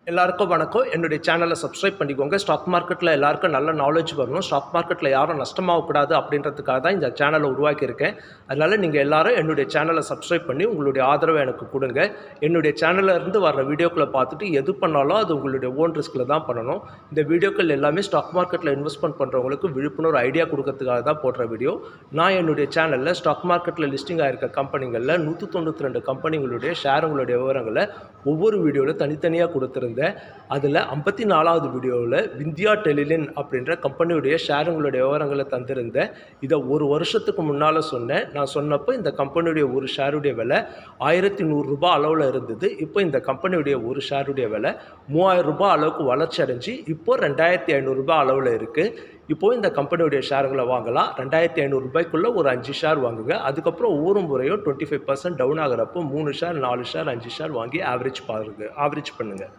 எல்லாருக்கும் வணக்கம். என்னுடைய சேனலை சப்ஸ்கிரைப் பண்ணிக்கோங்க. ஸ்டாக் மார்க்கெட்டில் எல்லாருக்கும் நல்ல நாலேஜ் வரணும். ஸ்டாக் மார்க்கெட்டில் யாரும் நஷ்டமாகக்கூடாது அப்படின்றதுக்காக தான் இந்த சேனலை உருவாக்கியிருக்கேன். அதனால் நீங்கள் எல்லாரும் என்னுடைய சேனலை சப்ஸ்கிரைப் பண்ணி உங்களுடைய ஆதரவை எனக்கு கொடுங்க. என்னுடைய சேனலில் இருந்து வர வீடியோக்களை பார்த்துட்டு எது பண்ணாலும் அது உங்களுடைய ஓன் ரிஸ்கில் தான் பண்ணணும். இந்த வீடியோக்கள் எல்லாமே ஸ்டாக் மார்க்கெட்டில் இன்வெஸ்ட்மெண்ட் பண்ணுறவங்களுக்கு விழிப்புணர்வு ஐடியா கொடுக்கறதுக்காக தான் போடுற வீடியோ. நான் என்னுடைய சேனலில் ஸ்டாக் மார்க்கெட்டில் லிஸ்டிங் ஆகிருக்க கம்பெனிகளில் 192 கம்பெனிகளுடைய ஷேருங்களுடைய விவரங்களை ஒவ்வொரு வீடியோவில் தனித்தனியாக கொடுத்துருந்தேன். அதில் 54வது வீடியோவில் விந்தியா டெலிலின் அப்படின்ற கம்பெனியுடைய ஷேருங்களுடைய விவரங்களை தந்திருந்தேன். இதை ஒரு வருஷத்துக்கு முன்னால் சொன்னேன். நான் சொன்னப்போ இந்த கம்பெனியுடைய ஒரு ஷேருடைய விலை 1100 ரூபாய் அளவில் இருந்தது. இப்போ இந்த கம்பெனியுடைய ஒரு ஷேருடைய விலை 3000 ரூபாய் அளவுக்கு வளர்ச்சி அடைஞ்சு இப்போ 2500 ரூபாய் அளவில் இருக்குது. இப்போது இந்த கம்பெனியுடைய ஷேருங்களை வாங்கலாம். 2500 ரூபாய்க்குள்ளே ஒரு 5 ஷேர் வாங்குங்க. அதுக்கப்புறம் ஒவ்வொரு முறையும் 25% டவுன் ஆகிறப்போ 3 ஷேர் 4 ஷேர் 5 ஷேர் வாங்கி ஆவரேஜ் பண்ணுங்கள்.